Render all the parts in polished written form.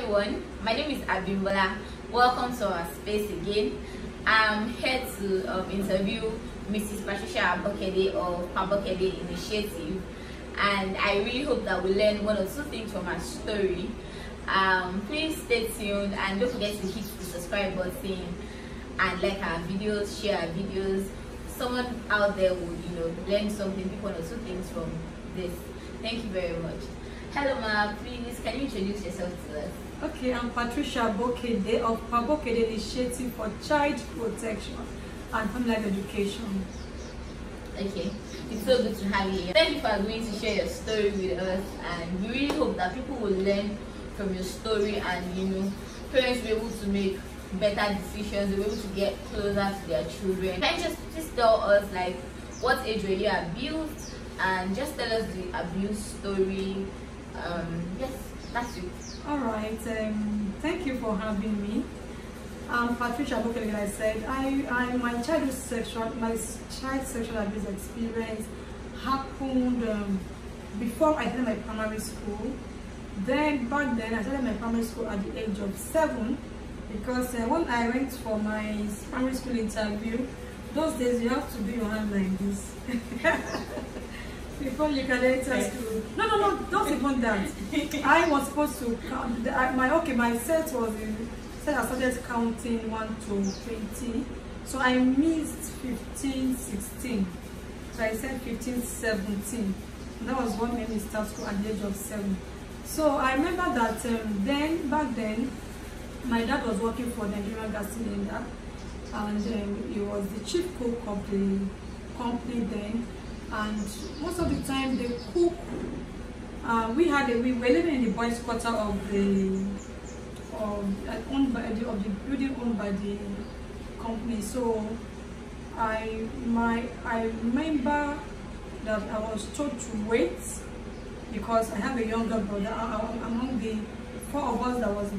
everyone, my name is Abimbola. Welcome to our space again. I'm here to interview Mrs. Patricia Booker of Pabokede initiative, and I really hope that we learn one or two things from her story. Please stay tuned and don't forget to hit the subscribe button and like our videos, share our videos. Someone out there would learn something, pick one or two things from this. Thank you very much. Hello ma, please can you introduce yourself to us? Okay, I'm Patricia Booker of Pabokede Initiative for Child Protection and Family Life Education. Okay, it's so good to have you here. Thank you for agreeing to share your story with us, and we really hope that people will learn from your story, and parents will be able to make better decisions, they'll be able to get closer to their children. Can you just tell us like what age were you abused, and just tell us the abuse story. Yes, that's it. All right. Thank you for having me. I'm Patricia Booker. Like I said, my child sexual abuse experience happened before I started my primary school. Back then, I started my primary school at the age of 7, because when I went for my primary school interview, those days you have to do your hand like this. Before you can enter school. No, don't even that. I was supposed to count. My set was I started counting 1 to 20. So I missed 15, 16. So I said 15, 17. That was what made me start school at the age of 7. So I remember that back then, my dad was working for the Nigerian gas cylinder, and he was the chief cook of the company then. And most of the time they cook. We were living in the boys' quarter of the building owned by the company. So I remember that I was told to wait because I have a younger brother. Among the 4 of us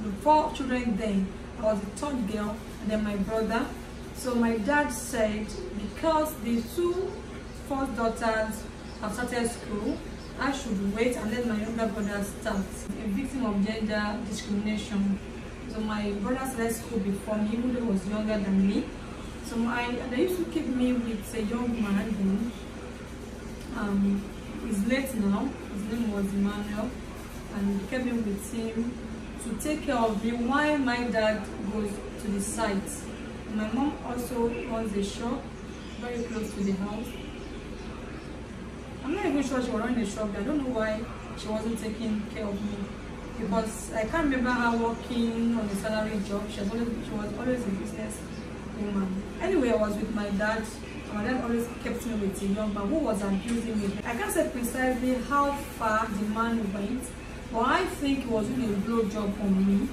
the 4 children then, I was the 3rd girl, and then my brother. So my dad said, because the 2 first daughters have started school, I should wait and let my younger brother start. A victim of gender discrimination. So my brother started school before me, even though he was younger than me. So they used to keep me with a young man. He's late now. His name was Emmanuel, and he kept me with him to take care of me while my dad goes to the site. My mom also owns a shop very close to the house. I'm not even sure she was running the shop. I don't know why she wasn't taking care of me, because I can't remember her working on a salary job. She was always a business woman. Anyway, I was with my dad. My dad always kept me with a young man who was abusing me. I can't say precisely how far the man went, but I think it was doing a blow job on me.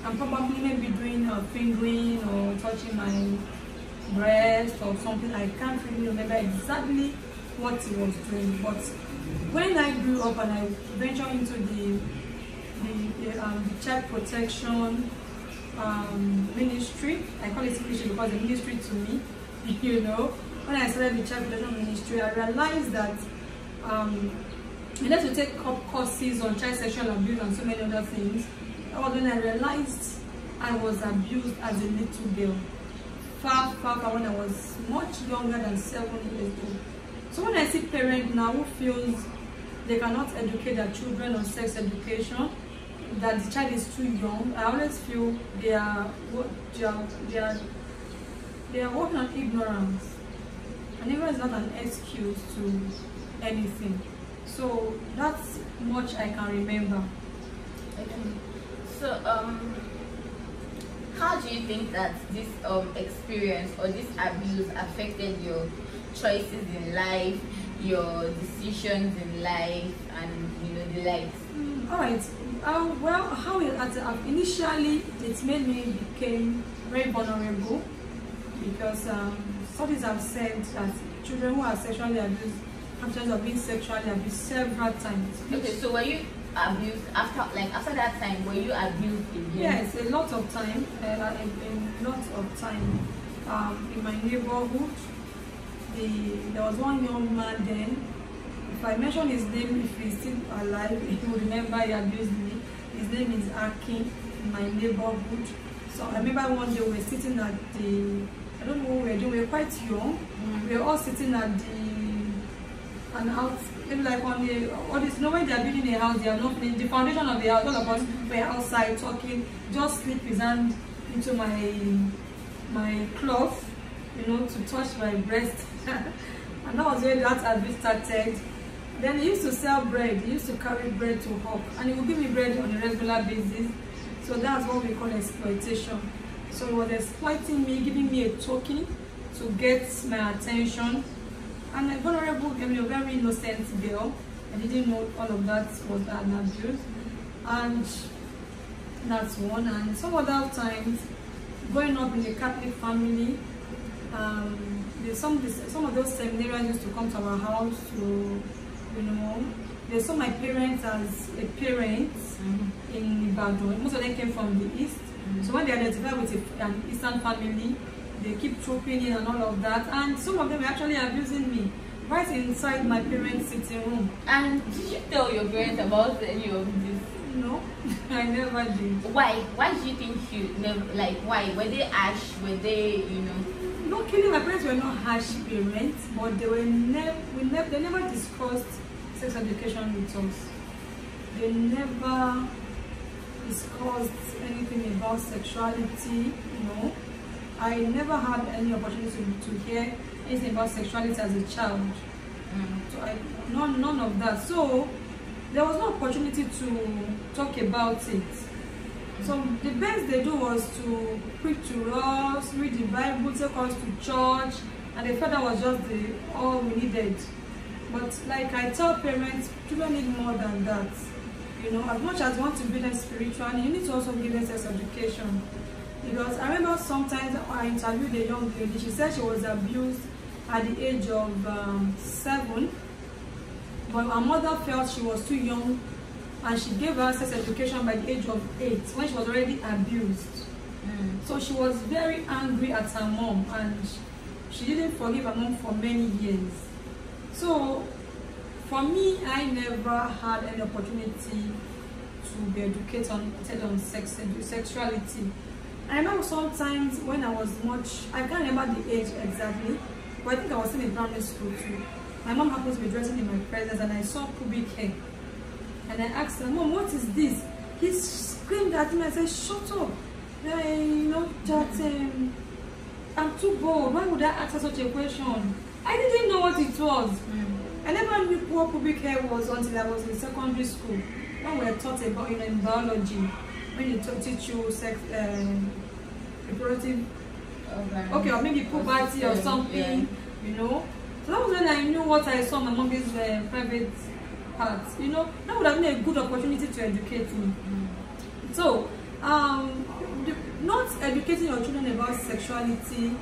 I'm probably maybe doing a fingering or touching my breast or something. I can't really remember exactly what he was doing. But when I grew up and I ventured into the child protection ministry, I call it ministry because the ministry to me, when I started the child protection ministry, I realized that you have to take up courses on child sexual abuse and so many other things. When I realized I was abused as a little girl, far when I was much younger than 7 years old. So when I see parents now who feels they cannot educate their children on sex education, that the child is too young, I always feel they are working on ignorance, and ignorance is not an excuse to anything. So that's much I can remember. Okay. So, how do you think that this experience or this abuse affected your choices in life, your decisions in life, and the likes? All right. Well, how initially it made me became very vulnerable, because studies have said that children who are sexually abused have chances of being sexually abused several times. Okay, so were you abused after that time? Were you abused again? Yes, a lot of time. In my neighborhood, there was one young man then. If I mention his name, if he's still alive, he will remember he abused me. His name is Akin in my neighborhood. So I remember one day we were sitting at the, I don't know what we were doing, we were quite young. We were all sitting at the, out, maybe like on the, all this, you know, when they are building a house, they are not the foundation of the house, all of us were outside talking, just slip his hand into my cloth, you know, to touch my breast. And that was where that abuse started. Then he used to sell bread. He used to carry bread to hawk, and he would give me bread on a regular basis. So that's what we call exploitation. So he was exploiting me, giving me a token to get my attention. And a vulnerable, I mean, a very innocent girl. I didn't know all of that was an abuse. And that's one. And some other times, growing up in a Catholic family, some of those seminarians used to come to our house to, you know, they saw my parents as a parent in Ibadan. Most of them came from the east. So when they identify with an eastern family, they keep trooping in and all of that. And some of them were actually abusing me right inside my parents' sitting room. And did you tell your parents about any of this? No, I never did. Why? Why do you think you never, like, why? Were they harsh? Were they, you know? No kidding, my parents were not harsh parents, but they were they never discussed sex education with us. They never discussed anything about sexuality, you know. I never had any opportunity to hear anything about sexuality as a child. So none of that. So there was no opportunity to talk about it. So the best they do was to preach to us, read the Bible, take us to church, and they felt that was just all we needed. But like I tell parents, children need more than that. You know, as much as you want to build them spiritually, you need to also give them sex education. Because I remember sometimes I interviewed a young lady. She said she was abused at the age of 7, but her mother felt she was too young, and she gave her sex education by the age of 8 when she was already abused. So she was very angry at her mom, and she didn't forgive her mom for many years. So for me, I never had any opportunity to be educated on sexuality. I remember sometimes when I was I can't remember the age exactly, but I think I was still in primary school too. My mom happened to be dressing in my presence, and I saw pubic hair. And I asked her, "Mom, what is this?" He screamed at me. I said, "Shut up. You know that I'm too bold. Why would I ask her such a question?" I didn't know what it was. I never knew what pubic hair was until I was in secondary school. When we were taught about, you know, in biology, when you teach you sex, reproductive, okay, or maybe puberty or something, you know. So that was when I knew what I saw my mom's private parts. You know, that would have been a good opportunity to educate me. So, not educating your children about sexuality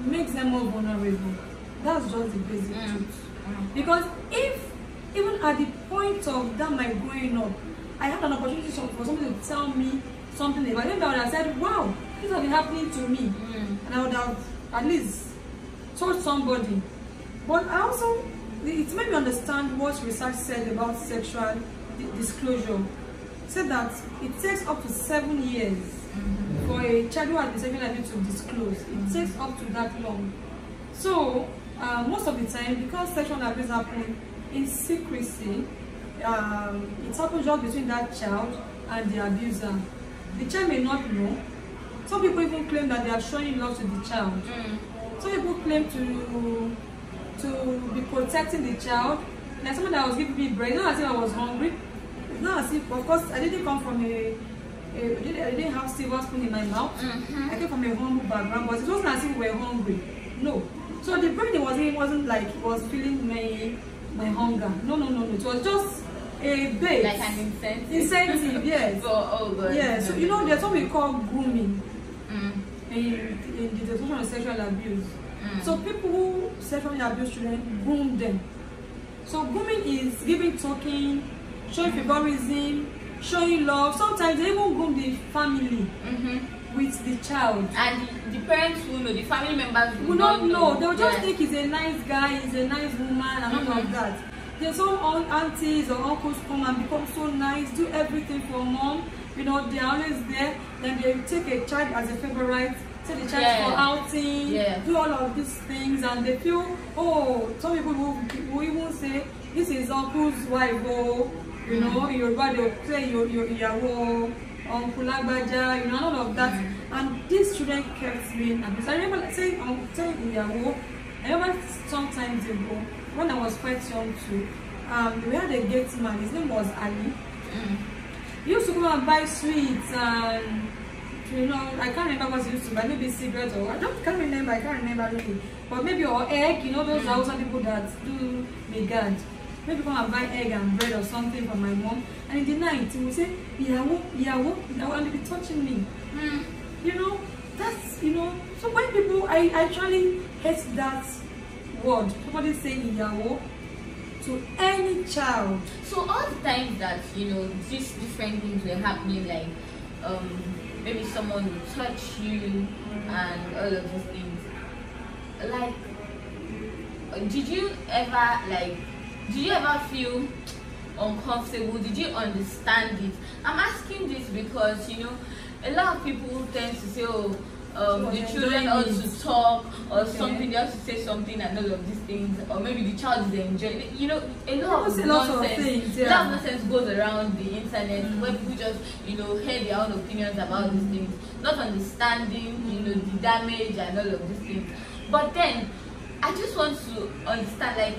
makes them more vulnerable. That's just the basic truth. Because if, even at the point of that my growing up, I had an opportunity for somebody to tell me something about it, I would have said, wow, this has been happening to me. And I would have at least told somebody. But I also, it made me understand what research said about sexual disclosure. It said that it takes up to 7 years for a child who has been sexually abused to disclose. It takes up to that long. So, most of the time, because sexual abuse happens in secrecy, it happens just between that child and the abuser. The child may not know. Some people even claim that they are showing love to the child. Some people claim to be protecting the child. Like someone that was giving me bread, it's not as if I was hungry. It's not as if, of course, I didn't come from I didn't have silver spoon in my mouth. I came from a humble background, but it wasn't as if we were hungry. No. So the bread it wasn't like it was feeling my hunger. No. It was just a bait. Like an incentive. Incentive, yes. Oh God. Yeah. So you know, there's what we call grooming in the definition of sexual abuse. So people who sexually abuse children groom them. So grooming is giving token, showing favorism, showing love. Sometimes they even groom the family with the child. And the parents will know, the family members will not know. They'll just think he's a nice guy, he's a nice woman, and all of that. there's some aunties or uncles come and become so nice, do everything for mom. You know, they're always there. Then they take a child as a favorite, take the child for outing, do all of these things, and they feel, oh, some people will even say, this is uncle's wife, oh, you know, in Yoruba they'll say your Uncle Lagbaja, you know, all of that. And these children kept being abused. I remember saying, I remember some times ago, when I was quite young too, we had a gate man, his name was Ali. He used to come and buy sweets and, you know, I can't remember what he used to buy, maybe cigarettes or I can't remember really. But maybe or egg, you know, those are also people that do megad. Maybe come and buy egg and bread or something for my mom. And in the night, he would say, Yawo, and he'd be touching me. You know, that's, you know, so when people, I actually hate that word. Somebody saying Yawo to any child. So all the times that, you know, these different things were happening, like maybe someone will touch you and all of these things, like, did you ever feel uncomfortable? Did you understand it? I'm asking this because, you know, a lot of people tend to say, oh, the children ought to talk or something, they have to say something and all of these things, or maybe the child is enjoying it. You know, a lot of nonsense goes around the internet where people just, you know, hear their own opinions about these things, not understanding, you know, the damage and all of these things. But then, I just want to understand, like,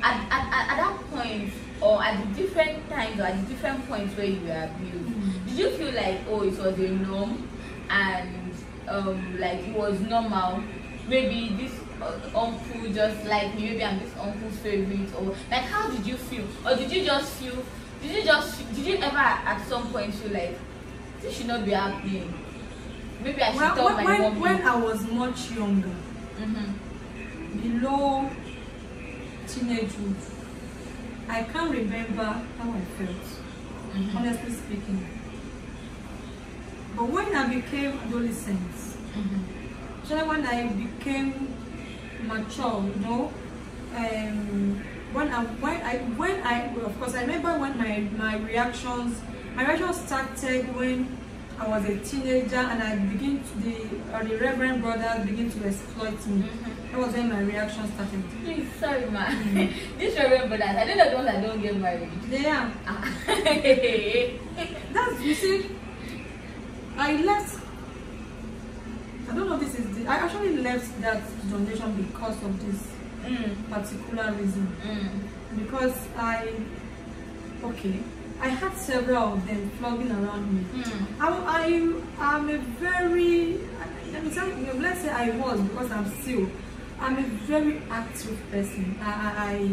at that point, or at the different times, or at the different points where you were abused, did you feel like, oh, it was a norm and like it was normal? Maybe this uncle just like me, maybe I'm this uncle's favorite, or like, how did you feel? Or did you ever at some point feel like this should not be happening? Maybe I should tell my mom. When I was much younger, below teenagehood, I can't remember how I felt, honestly speaking. But when I became adolescent, when I became mature, you know, when I of course I remember when my reactions started when I was a teenager and I the Reverend brothers begin to exploit me. That was when my reaction started. Please, sorry, man. These Reverend brothers, I don't know the ones that don't get married. They are. That's, you see, I left. I don't know if this is I actually left that donation because of this particular reason. Because I had several of them flogging around me. I'm a very, let's say I was, because I'm a very active person. I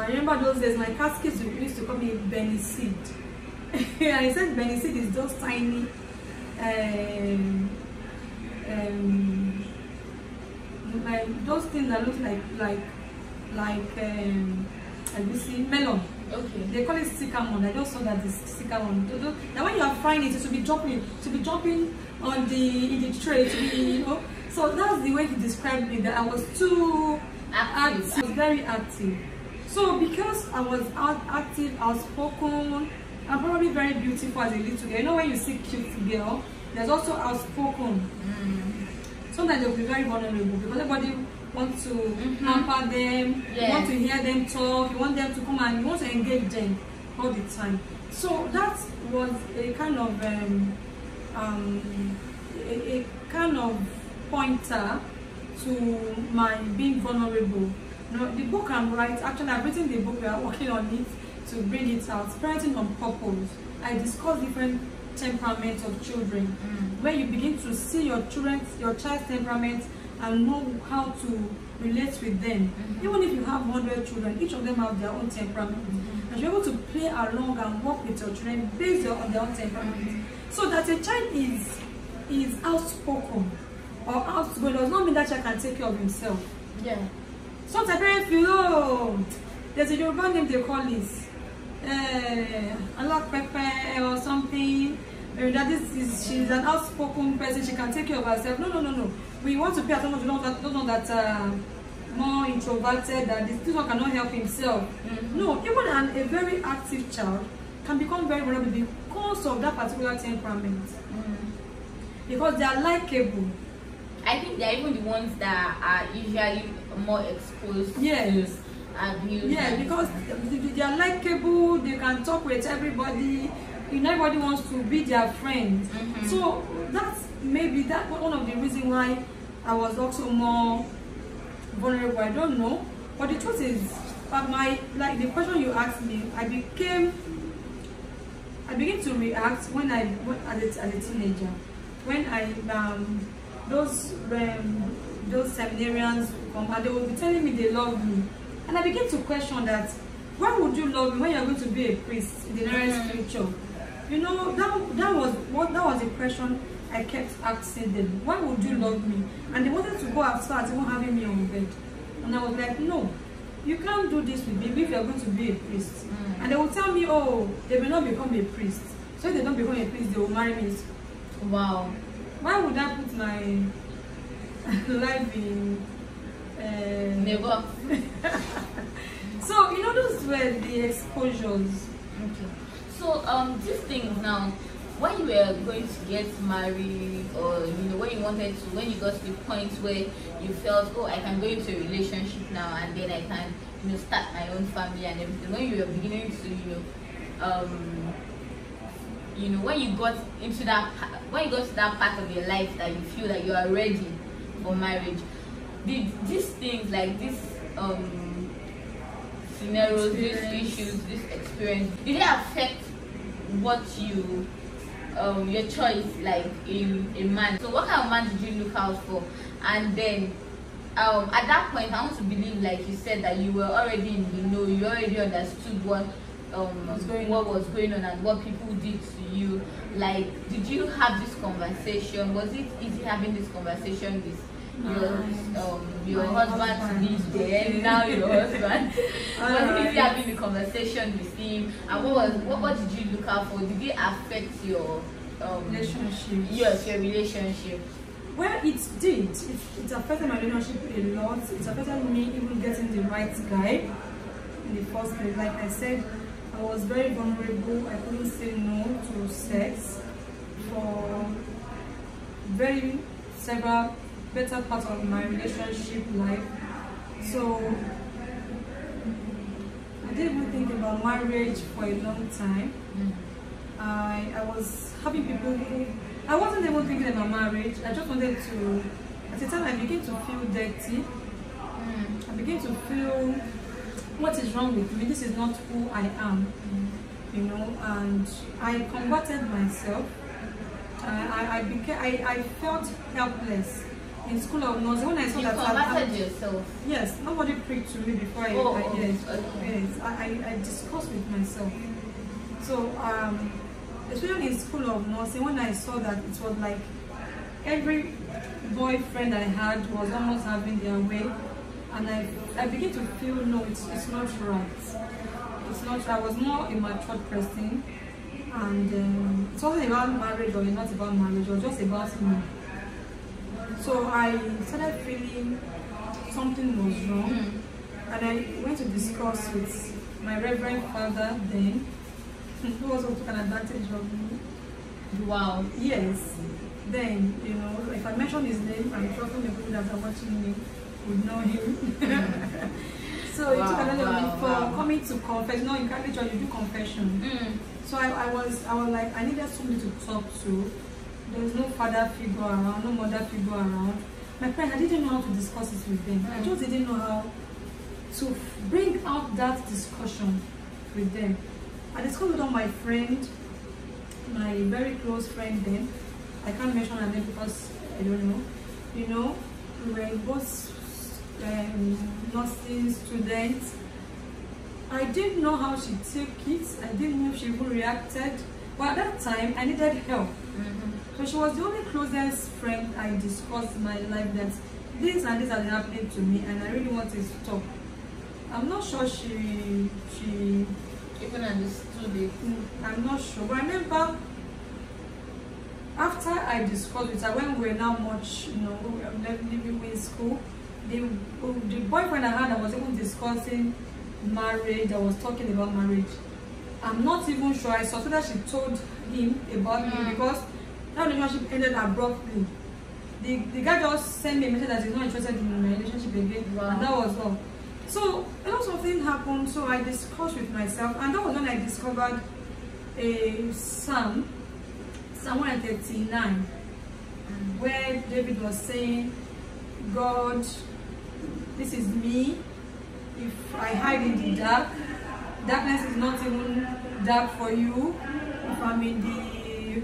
remember those days, my kids used to call me Benny Seed. And I said Benny Seed is those tiny those things that look like you see melon. Okay. They call it sycamore. I just saw that it's sycamore. Now when you are frying it, it should be jumping on in the tray, you know. So that's the way he described me, that I was too active. I was very active. So because I was active, outspoken, I'm probably very beautiful as a little girl. You know, when you see cute girl, there's also outspoken. Sometimes they'll be very vulnerable because everybody wants to hamper them, you want to hear them talk, you want them to come and you want to engage them all the time. So that was a kind of a kind of pointer to my being vulnerable. You know, the book I'm writing, actually I've written the book, we are working on it to bring it out, Parenting on Purpose. I discuss different temperaments of children, where you begin to see your child's temperament and know how to relate with them. Even if you have 100 children, each of them have their own temperament. And you're able to play along and work with your children based on their own temperament. So that a child is outspoken or outgoing does not mean that child can take care of himself. Yeah. Sometimes parents feel, oh, there's a Yoruba name they call this. Alak Pepe or something. That she's an outspoken person, she can take care of herself. No. We want to pay attention to those that more introverted, that this one cannot help himself. No, even a very active child can become very vulnerable because of that particular temperament. Because they are likable. I think they're even the ones that are usually more exposed to abuse. Yeah, because they are likable, they can talk with everybody, and everybody wants to be their friend. So that's maybe that one of the reasons why I was also more vulnerable. I don't know. But the truth is, like the question you asked me, I began to react when as a teenager. When those seminarians come and they will be telling me they love me, and I begin to question that, why would you love me when you're going to be a priest in the nearest future? You know, that was a question I kept asking them. Why would you love me? And they wanted to go as far as even having me on bed, and I was like, no, you can't do this with me if you're going to be a priest. And they will tell me, oh, they may not become a priest, so if they don't become a priest, they will marry me. Wow. Why would I put my life in Never. So, you know, those were the exposures. Okay. So these things now, when you were going to get married, or you know, when you got to the point where you felt, oh, I can go into a relationship now, and then I can, you know, start my own family and everything. When you were beginning to, when you got to that part of your life that you feel that you are ready for marriage, did these things, like this scenarios, these issues, this experience, did it affect what you your choice, like in a man? So what kind of man did you look out for? And then at that point, I want to believe, like you said, that you were already in the know, you already understood what was going on and what people did to you. Like, did you have this conversation? Was it easy having this conversation with your husband to be there, now your husband? Was it easy having the conversation with him? And what did you look out for? Did it affect your relationship? Yes, your relationship. Well, it did. It affected my relationship a lot. It affected me even getting the right guy in the first place. Like I said, I was very vulnerable. I couldn't say no to sex for several better parts of my relationship life. So I didn't even think about marriage for a long time. I was having people who, I wasn't even thinking about marriage. I just wanted to, at the time I began to feel dirty. I began to feel, what is wrong with me? This is not who I am. You know, and I converted myself. I felt helpless in school of nursing when I saw that. You converted yourself? Yes, nobody preached to me before I discussed with myself. So especially in school of nursing, when I saw that it was like every boyfriend I had was almost having their way, and I began to feel, no, it's not right. It's not. I was more a matured person, and it wasn't about marriage or not about marriage. It was just about me. So I started feeling something was wrong, and I went to discuss with my Reverend Father then, who also took an advantage of me. Wow. Yes. Then, you know, if I mention his name, I'm sure some people that are watching me would know him. So it took advantage of me for coming to confess. No, in Catholic Church you do confession. So I was like, I needed somebody to talk to. There was no father figure around, no mother figure around. My parents, I didn't know how to discuss it with them. I just didn't know how to bring out that discussion with them. I discussed with my friend, my very close friend then. I can't mention her name because I don't know. You know, we were both nursing students. I didn't know how she took it. I didn't know if she even reacted. But at that time, I needed help. So she was the only closest friend I discussed my life that this and this has happening to me, and I really wanted to talk. I'm not sure she even understood it. I'm not sure. But I remember after I discussed with her, when we were now much, you know, living in school, the boyfriend I had, I was even discussing marriage. I was talking about marriage. I'm not even sure. I saw that she told him about me, because that relationship ended abruptly. The guy just sent me a message that he's not interested in my relationship again. Wow. And that was all. So a lot of things happened. So I discussed with myself, and that was when I discovered a Psalm 139, where David was saying, God, this is me. If I hide in the dark, darkness is not even dark for you. If I'm in the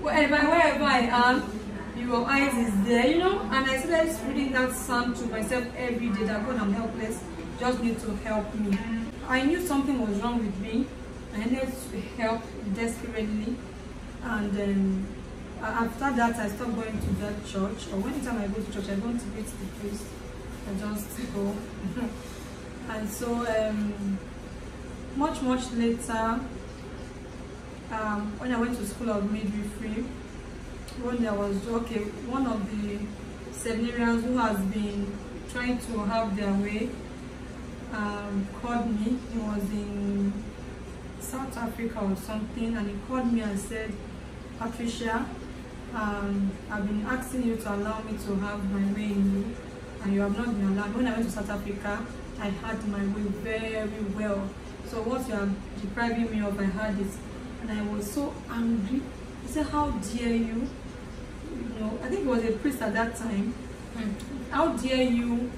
wherever I am, your eyes is there, you know. And I started reading that psalm to myself every day, that God, I'm helpless, just need to help me. I knew something was wrong with me. I needed help desperately, and after that I stopped going to that church. Or anytime I go to church, I don't greet the priest, I just go. And so much later, when I went to school of midwifery, when there was one of the seminarians who has been trying to have their way called me. He was in South Africa or something, and he called me and said, Patricia, I've been asking you to allow me to have my way in you, and you have not been allowed. When I went to South Africa, I had my way very well. So what you are depriving me of, I had it. And I was so angry. He said, how dare you? You know, I think he was a priest at that time. How dare you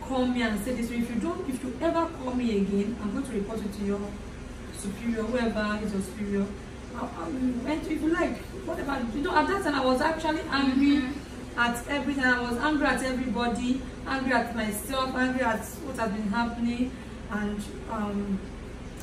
call me and say this? If you ever call me again, I'm going to report you to your superior, whoever is your superior. And if you like, whatever. You know, at that time I was actually angry at everything. I was angry at everybody, angry at myself, angry at what had been happening. And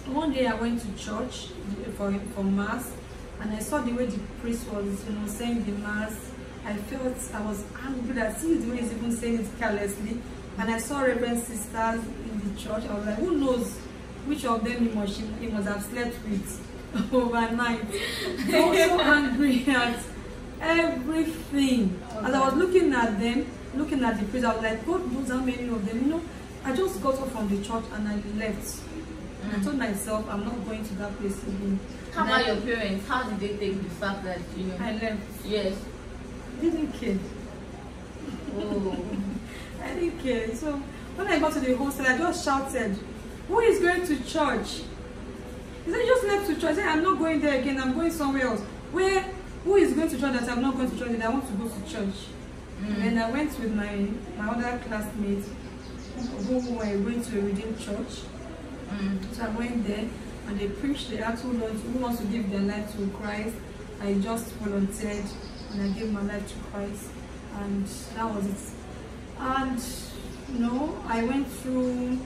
one day I went to church for mass, and I saw the way the priest was, you know, saying the mass. I felt I was angry that see the way he's even saying it carelessly. And I saw Reverend sisters in the church. I was like, who knows which of them he must have slept with overnight. I was so angry at everything. Okay. As I was looking at them, looking at the priest, I was like, God knows how many of them. You know, I just got off from the church and I left. I told myself, I'm not going to that place again. How about your parents? How did they take the fact that, you know? I left. Yes. I didn't care. Oh. I didn't care. So when I got to the hostel, I just shouted, who is going to church? He said, just left to church. I said, I'm not going there again. I'm going somewhere else. Who is going to church? I said, I'm not going to church. I want to go to church. And then I went with my other classmates who were going to a redeemed church. So I went there and they preached. They asked who wants to give their life to Christ. I just volunteered and I gave my life to Christ, and that was it. And you know, I went through,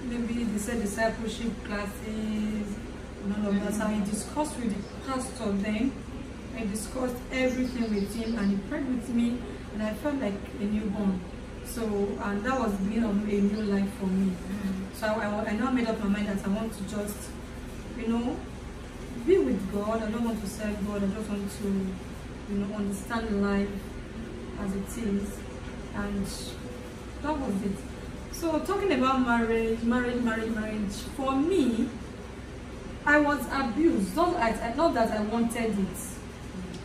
maybe they said, discipleship classes and all of that. So I discussed with the pastor then. I discussed everything with him, and he prayed with me, and I felt like a newborn. So, and that was the beginning of a new life for me. So I now made up my mind that I want to just, you know, be with God. I don't want to serve God. I just want to, you know, understand life as it is. And that was it. So talking about marriage, for me, I was abused. Not that I wanted it.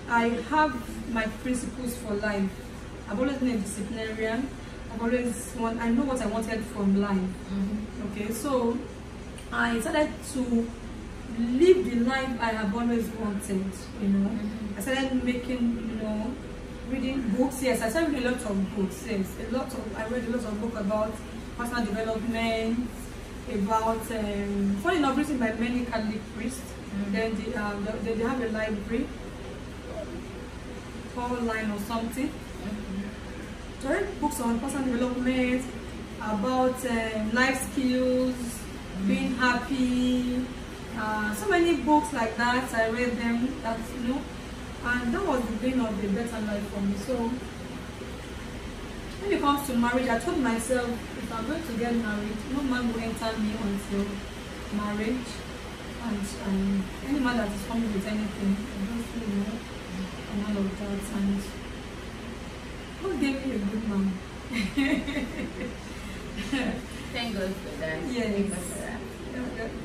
I have my principles for life. I've always been a disciplinarian. I know what I wanted from life. Okay, so I started to live the life I have always wanted, you know. I started making, you know, reading books. Yes, I started reading a lot of books. Yes, I read a lot of books about personal development, about funny enough, written by many Catholic priests. Then they have a library, online or something. So I read books on personal development, about life skills, being happy, so many books like that. I read them, you know, and that was the beginning of the better life for me. So when it comes to marriage, I told myself, if I'm going to get married, no man will enter me until marriage. And any man that is coming with anything, I just, you know, and all of that. And God gave me a good man. Thank God for that. Yes. Thank God for that.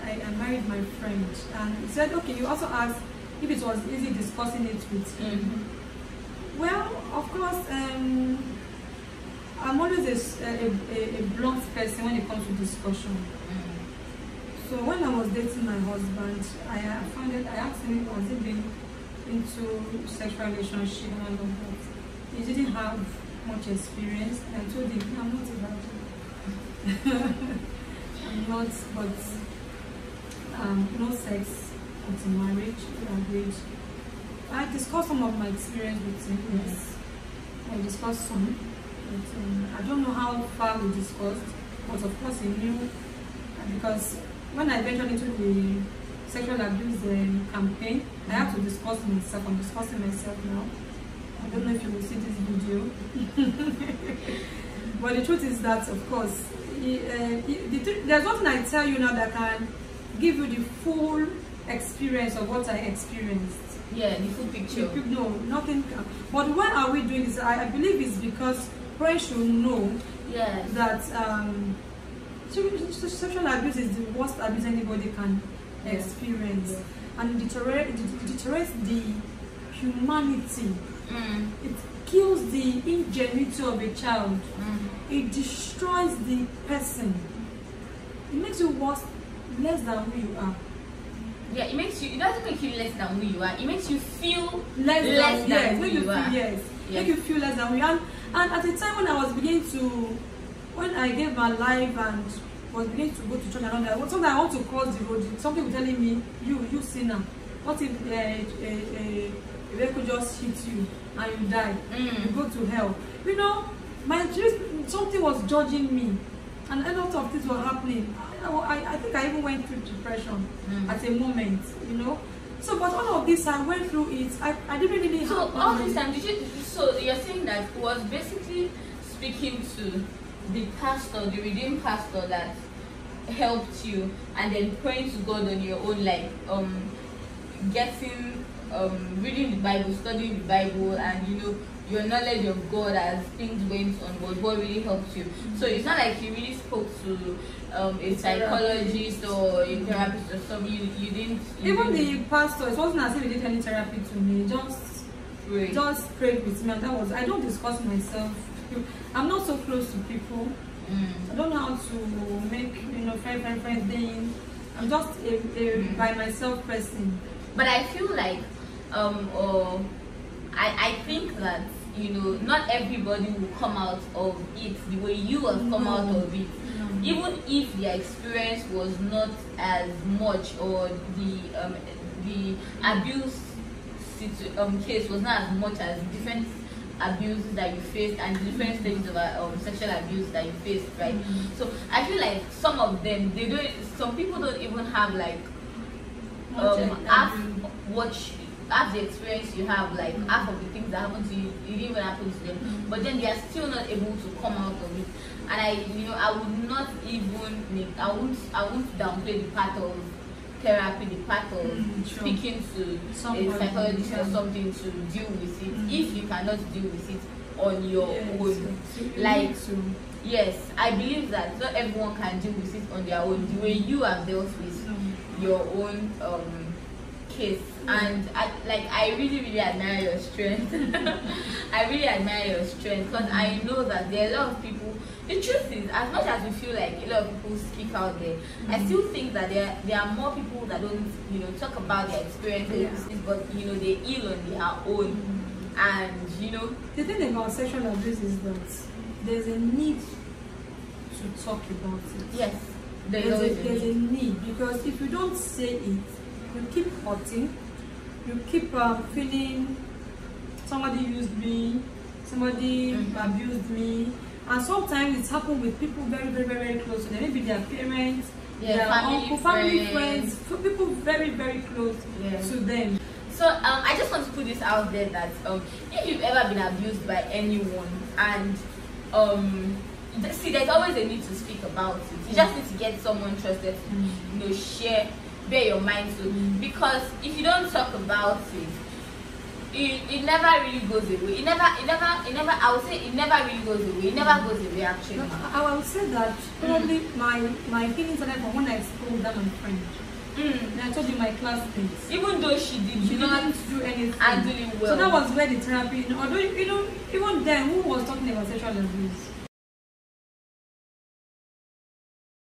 I married my friend, and he said, okay, you also asked if it was easy discussing it with him. Well, of course, I'm always a blunt person when it comes to discussion. So when I was dating my husband, I asked him, was he been into sexual relationship and all of that. He didn't have much experience. I told him, I'm not a virgin. I'm not, but no sex until marriage, agreed. I discussed some of my experience with him. Yes, I discussed some. But, I don't know how far we discussed, but of course he knew, because when I ventured into the sexual abuse campaign, I have to discuss myself. I'm discussing myself now. I don't know if you will see this video. But the truth is that, of course, there's nothing I tell you now that can give you the full experience of what I experienced. Yeah, the full picture. No, nothing can. But why are we doing this? I believe it's because parents should know that sexual abuse is the worst abuse anybody can experience, and it deteriorates the humanity. It kills the ingenuity of a child. It destroys the person. It makes you less than who you are. Yeah, it makes you. It doesn't make you less than who you are. It makes you feel less than who you are. Yes, make you feel less than who you are. And at the time when I was beginning to, when I gave my life and was beginning to go to church and all that, sometimes I want to cross the road. Something was telling me, you sinner. What if a vehicle just hit you and you die? You go to hell. You know, something was judging me, and a lot of things were happening. I think I even went through depression at a moment, you know. So, but all of this, I went through it. I didn't really. So all this time, so you're saying that it was basically speaking to the pastor, the redeemed pastor that helped you, and then praying to God on your own, like getting reading the Bible, studying the Bible, and you know your knowledge of God as things went on was what really helped you. So it's not like you really spoke to a psychologist or a therapist or something. You didn't. Even the pastor, it wasn't as if he did any therapy to me. Just prayed with me, and that was. I don't discuss myself. I'm not so close to people. I don't know how to make friends thing. I'm just a by myself person. But I feel like I think that not everybody will come out of it the way you have come out of it. Even if their experience was not as much, or the abuse case was not as much as different abuses that you faced and different stages of sexual abuse that you faced, right? So I feel like some of them, some people don't even have like half the experience you have, like half of the things that happen to you, it didn't even happen to them, but then they are still not able to come out of it. And I would not even I won't downplay the part of therapy, the part of speaking to a psychologist or something to deal with it, if you cannot deal with it on your own. Like, yes, I believe that not everyone can deal with it on their own the way you have dealt with your own case. And I really admire your strength. I really admire your strength, because I know that there are a lot of people. The truth is, as much as we feel like a lot of people speak out there, I still think that there are more people that don't talk about their experiences, but they heal on their own. And the thing about sexual abuse is that there's a need to talk about it. Yes, there's a need, because if you don't say it, you keep hurting, you keep feeling somebody used me, somebody abused me. And sometimes it's happened with people very, very, very close to them. Maybe their parents, their uncle, family friends, people very, very close to them. So I just want to put this out there that if you've ever been abused by anyone, and see, there's always a need to speak about it. You just need to get someone trusted to bear your mind to, because if you don't talk about it, it never really goes away. It never. I would say it never really goes away. It never goes away actually. No, I would say that probably my feelings started from when I told that my friend. And I told you my classmates. Even though she didn't do anything. Handle it well. So that was where the therapy. Although even then, who was talking about sexual abuse?